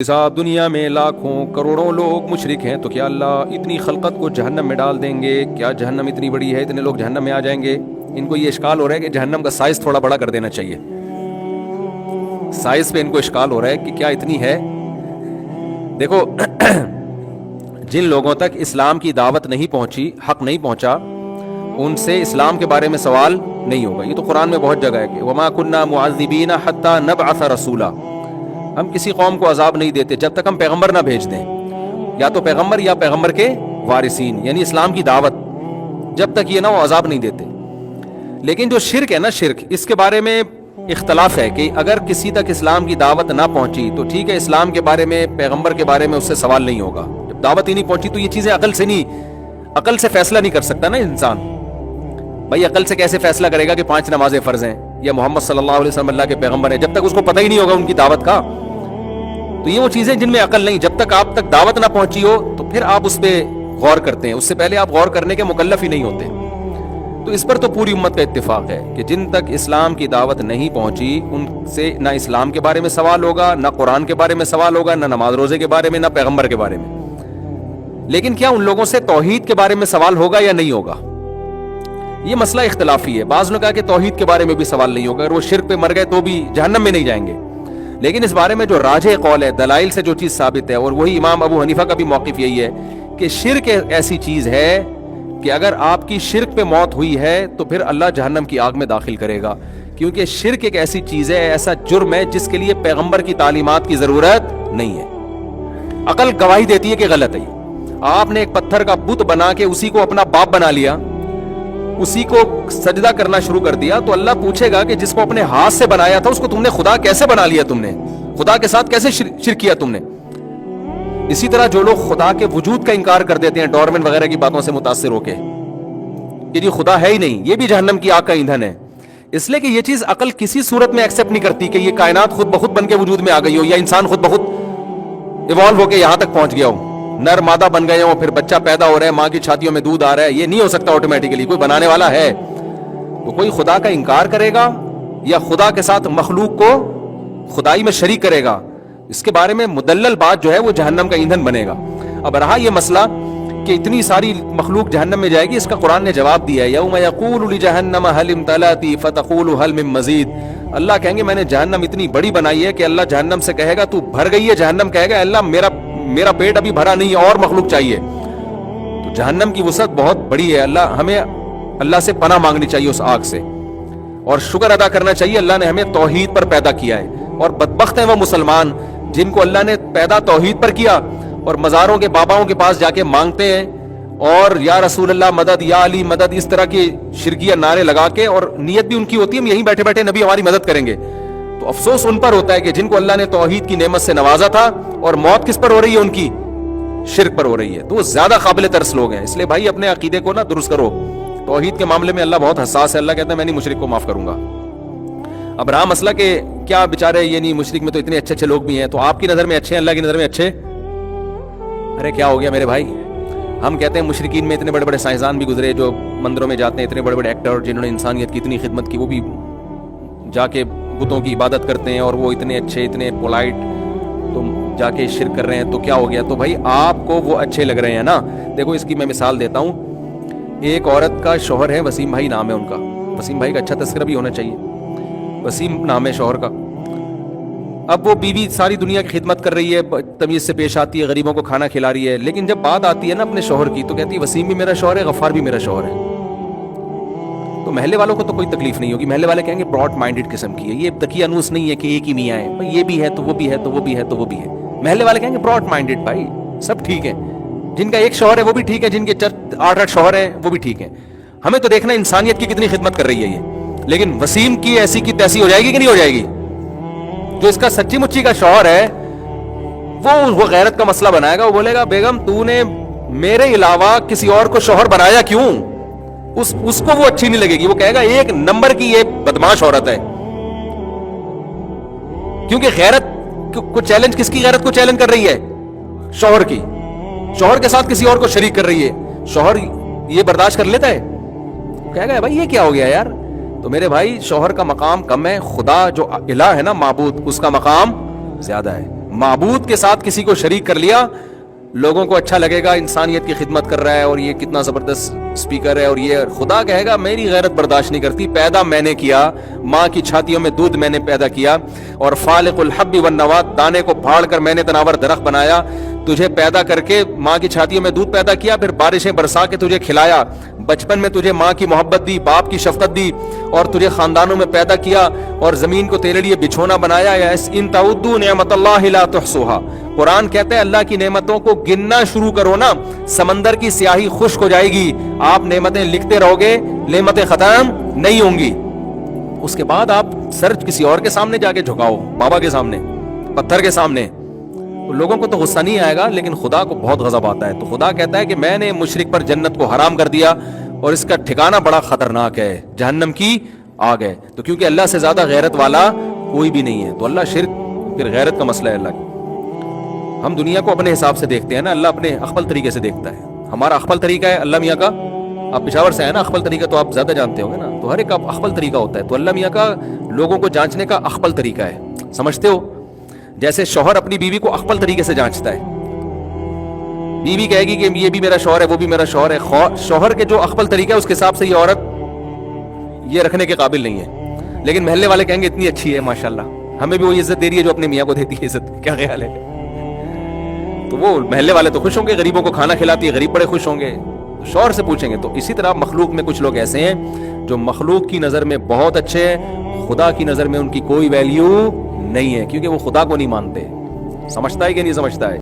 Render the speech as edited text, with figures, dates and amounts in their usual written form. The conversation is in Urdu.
صاحب دنیا میں لاکھوں کروڑوں لوگ مشرک ہیں تو کیا اللہ اتنی خلقت کو جہنم میں ڈال دیں گے؟ کیا جہنم اتنی بڑی ہے، اتنے لوگ جہنم میں آ جائیں گے؟ ان کو یہ اشکال ہو رہا ہے کہ جہنم کا سائز تھوڑا بڑا کر دینا چاہیے. سائز پہ ان کو اشکال ہو رہا ہے کہ کیا اتنی ہے. دیکھو جن لوگوں تک اسلام کی دعوت نہیں پہنچی، حق نہیں پہنچا، ان سے اسلام کے بارے میں سوال نہیں ہوگا. یہ تو قرآن میں بہت جگہ ہے کہ وما كنا معذبین حتی نبعث رسولا، ہم کسی قوم کو عذاب نہیں دیتے جب تک ہم پیغمبر نہ بھیج دیں، یا تو پیغمبر یا پیغمبر کے وارثین، یعنی اسلام کی دعوت، جب تک یہ نہ وہ عذاب نہیں دیتے. لیکن جو شرک ہے نا، شرک، اس کے بارے میں اختلاف ہے کہ اگر کسی تک اسلام کی دعوت نہ پہنچی تو ٹھیک ہے، اسلام کے بارے میں، پیغمبر کے بارے میں اس سے سوال نہیں ہوگا. جب دعوت ہی نہیں پہنچی تو یہ چیزیں عقل سے فیصلہ نہیں کر سکتا نا انسان. بھائی عقل سے کیسے فیصلہ کرے گا کہ 5 نمازیں فرض ہیں یا محمد صلی اللہ علیہ وسلم اللہ کے پیغمبر ہیں، جب تک اس کو پتہ ہی نہیں ہوگا ان کی دعوت کا. تو یہ وہ چیزیں جن میں عقل نہیں، جب تک آپ تک دعوت نہ پہنچی ہو تو پھر آپ اس پہ غور کرتے ہیں، اس سے پہلے آپ غور کرنے کے مکلف ہی نہیں ہوتے. تو اس پر تو پوری امت کا اتفاق ہے کہ جن تک اسلام کی دعوت نہیں پہنچی ان سے نہ اسلام کے بارے میں سوال ہوگا، نہ قرآن کے بارے میں سوال ہوگا، نہ نماز روزے کے بارے میں، نہ پیغمبر کے بارے میں. لیکن کیا ان لوگوں سے توحید کے بارے میں سوال ہوگا یا نہیں ہوگا؟ یہ مسئلہ اختلافی ہے. بعض نے کہا کہ توحید کے بارے میں بھی سوال نہیں ہوگا، اگر وہ شرک پہ مر گئے تو بھی جہنم میں نہیں جائیں گے. لیکن اس بارے میں جو راجح قول ہے، دلائل سے جو چیز ثابت ہے، اور وہی امام ابو حنیفہ کا بھی موقف یہی ہے کہ شرک ایسی چیز ہے کہ اگر آپ کی شرک پہ موت ہوئی ہے تو پھر اللہ جہنم کی آگ میں داخل کرے گا. کیونکہ شرک ایک ایسی چیز ہے، ایسا جرم ہے جس کے لیے پیغمبر کی تعلیمات کی ضرورت نہیں ہے. عقل گواہی دیتی ہے کہ غلط ہے. آپ نے ایک پتھر کا بت بنا کے اسی کو اپنا باپ بنا لیا، اسی کو سجدہ کرنا شروع کر دیا، تو اللہ پوچھے گا کہ جس کو اپنے ہاتھ سے بنایا تھا اس کو تم نے خدا کیسے بنا لیا، تم نے خدا کے ساتھ کیسے شرک کیا تم نے. اسی طرح جو لوگ خدا کے وجود کا انکار کر دیتے ہیں ڈارون وغیرہ کی باتوں سے متاثر ہو کے کہ جی خدا ہے ہی نہیں، یہ بھی جہنم کی آگ کا ایندھن ہے. اس لیے کہ یہ چیز عقل کسی صورت میں ایکسپٹ نہیں کرتی کہ یہ کائنات خود بخود بن کے وجود میں آ گئی ہو، یا انسان خود بخود ایوالو ہو کے یہاں تک پہنچ گیا ہو، نر مادہ بن گئے ہوں، پھر بچہ پیدا ہو رہا ہے، ماں کی چھاتیوں میں دودھ آ رہا ہے. یہ نہیں ہو سکتا آٹومیٹیکلی، کوئی بنانے والا ہے. تو کوئی خدا کا انکار کرے گا یا خدا کے ساتھ مخلوق کو خدائی میں شریک کرے گا، اس کے بارے میں مدلل بات جو ہے وہ جہنم کا ایندھن بنے گا. اب رہا یہ مسئلہ کہ اتنی ساری مخلوق جہنم میں جائے گی، اس کا قرآن نے جواب دیا ہے، یوم یقول لجہنم هل امتلأت فتقول هل من مزید. اللہ کہیں گے میں نے جہنم اتنی بڑی بنائی ہے کہ اللہ جہنم سے کہے گا تو بھر گئی ہے، جہنم کہے گا اللہ میرا پیٹ ابھی بھرا نہیں ہے، اور مخلوق چاہیے. تو جہنم کی وسعت بہت بڑی ہے. ہمیں اللہ سے پناہ مانگنی چاہیے اس آگ سے، اور شکر ادا کرنا چاہیے اللہ نے ہمیں توحید پر پیدا کیا ہے. اور بدبخت ہیں وہ مسلمان جن کو اللہ نے پیدا توحید پر کیا اور مزاروں کے باباؤں کے پاس جا کے مانگتے ہیں اور یا رسول اللہ مدد، یا علی مدد، اس طرح کی شرکیہ نعرے لگا کے، اور نیت بھی ان کی ہوتی ہے ہم یہیں بیٹھے بیٹھے نبی ہماری مدد کریں گے. تو افسوس ان پر ہوتا ہے کہ جن کو اللہ نے توحید کی نعمت سے نوازا تھا اور موت کس پر ہو رہی ہے، ان کی شرک پر ہو رہی ہے. تو وہ زیادہ قابل ترس لوگ ہیں. اس لیے بھائی اپنے عقیدے کو درست کرو. توحید کے معاملے میں اللہ بہت حساس ہے. اللہ کہتا ہے میں نہیں مشرک کو معاف کروں گا. اب رہا مسئلہ کہ کیا بیچارے یہ نہیں، مشرک میں تو اتنے اچھے لوگ بھی ہیں، تو آپ کی نظر میں اچھے ہیں، اللہ کی نظر میں اچھے؟ ارے کیا ہو گیا میرے بھائی؟ ہم کہتے ہیں مشرکین میں اتنے بڑے بڑے سائنسدان بھی گزرے جو مندروں میں جاتے ہیں، اتنے بڑے بڑے ایکٹر جنہوں نے انسانیت کی اتنی خدمت کی، وہ بھی جا کے بتوں کی عبادت کرتے ہیں، اور وہ اتنے اچھے، اتنے پولائٹ، تو جا کے شرک کر رہے ہیں. تو کیا ہو گیا؟ تو بھائی آپ کو وہ اچھے لگ رہے ہیں نا. دیکھو اس کی میں مثال دیتا ہوں. ایک عورت کا شوہر ہے، وسیم بھائی نام ہے ان کا. وسیم بھائی کا اچھا تذکرہ بھی ہونا چاہیے، وسیم نام ہے شوہر کا. اب وہ بیوی ساری دنیا کی خدمت کر رہی ہے، تمیز سے پیش آتی ہے، غریبوں کو کھانا کھلا رہی ہے، لیکن جب بات آتی ہے نا اپنے شوہر کی تو کہتی ہے وسیم بھی میرا شوہر ہے، غفار بھی میرا شوہر ہے. تو محلے والوں کو تو کوئی تکلیف نہیں ہوگی. محلے والے کہیں گے براڈ مائنڈڈ قسم کی ہے، یہ تقی انوس نہیں ہے کہ ایک ہی میاں ہے، بھائی یہ بھی ہے تو وہ بھی ہے، تو وہ بھی ہے تو وہ بھی ہے. محلے والے کہیں گے براڈ مائنڈڈ، بھائی سب ٹھیک ہے، جن کا ایک شوہر ہے وہ بھی ٹھیک ہے، جن کے 8 شوہر ہیں وہ بھی ٹھیک ہے. ہمیں تو دیکھنا انسانیت کی کتنی خدمت کر رہی ہے یہ. لیکن وسیم کی ایسی کی تیسی ہو جائے گی کہ نہیں ہو جائے گی؟ جو اس کا سچی مچی کا شوہر ہے وہ غیرت کا مسئلہ بنائے گا. وہ بولے گا بیگم تو نے میرے علاوہ کسی اور کو شوہر بنایا کیوں؟ اس کو وہ اچھی نہیں لگے گی. وہ کہے گا ایک نمبر کی یہ بدماش عورت ہے. کیونکہ غیرت کو چیلنج، کس کی غیرت کو چیلنج کر رہی ہے؟ شوہر کی. شوہر کے ساتھ کسی اور کو شریک کر رہی ہے. شوہر یہ برداشت کر لیتا ہے؟ کہے گا بھائی یہ کیا ہو گیا یار. تو میرے بھائی شوہر کا مقام کم ہے، خدا جو الہ ہے نا، معبود، اس کا مقام زیادہ ہے. معبود کے ساتھ کسی کو شریک کر لیا, لوگوں کو اچھا لگے گا انسانیت کی خدمت کر رہا ہے اور یہ کتنا زبردست اسپیکر ہے, اور یہ خدا کہے گا میری غیرت برداشت نہیں کرتی, پیدا میں نے کیا, ماں کی چھاتیوں میں دودھ میں نے پیدا کیا, اور فالق الحب والنوات, دانے کو پھاڑ کر میں نے تناور درخت بنایا, تجھے پیدا کر کے ماں کی چھاتیوں میں دودھ پیدا کیا, پھر بارشیں برسا کے تجھے کھلایا, بچپن میں تجھے ماں کی محبت دی, باپ کی شفقت دی, اور تجھے خاندانوں میں پیدا کیا, اور زمین کو تیرے لیے بچھونا بنایا. ان تعدوا نعمت اللہ لا تحصوها, قرآن کہتا ہے اللہ کی نعمتوں کو گننا شروع کرو نا, سمندر کی سیاہی خشک ہو جائے گی, آپ نعمتیں لکھتے رہو گے, نعمتیں ختم نہیں ہوں گی. اس کے بعد آپ سر کسی اور کے سامنے جا کے جھکاؤ, بابا کے سامنے, پتھر کے سامنے, لوگوں کو تو غصہ نہیں آئے گا لیکن خدا کو بہت غضب آتا ہے. تو خدا کہتا ہے کہ میں نے مشرک پر جنت کو حرام کر دیا اور اس کا ٹھکانہ بڑا خطرناک ہے, جہنم کی آگ ہے. تو کیونکہ اللہ سے زیادہ غیرت والا کوئی بھی نہیں ہے, تو اللہ شرک پھر غیرت کا مسئلہ ہے اللہ کی. ہم دنیا کو اپنے حساب سے دیکھتے ہیں نا, اللہ اپنے اخبل طریقے سے دیکھتا ہے. ہمارا اخبل طریقہ ہے اللہ میاں کا, آپ پشاور سے ہیں نا, اخبل طریقہ تو آپ زیادہ جانتے ہوں گے نا, تو ہر ایک اخبل طریقہ ہوتا ہے. تو اللہ میاں کا لوگوں کو جانچنے کا اخبل طریقہ ہے, سمجھتے ہو؟ جیسے شوہر اپنی بیوی کو اخبل طریقے سے جانچتا ہے, بیوی کہے گی کہ یہ بھی میرا شوہر ہے, وہ بھی میرا شوہر ہے, شوہر کے جو اخبل طریقہ ہے اس کے حساب سے یہ عورت یہ رکھنے کے قابل نہیں ہے, لیکن محلے والے کہیں گے اتنی اچھی ہے ماشاءاللہ, ہمیں بھی وہی عزت دے رہی ہے جو اپنے میاں کو دیتی ہے عزت. کیا خیال ہے؟ تو وہ محلے والے تو خوش ہوں گے, غریبوں کو کھانا کھلاتی ہے, غریب بڑے خوش ہوں گے, شوہر سے پوچھیں گے. تو اسی طرح مخلوق میں کچھ لوگ ایسے ہیں جو مخلوق کی نظر میں بہت اچھے ہیں, خدا کی نظر میں ان کی کوئی ویلیو نہیں ہے, کیونکہ وہ خدا کو نہیں مانتے. سمجھتا ہے کہ نہیں سمجھتا ہے؟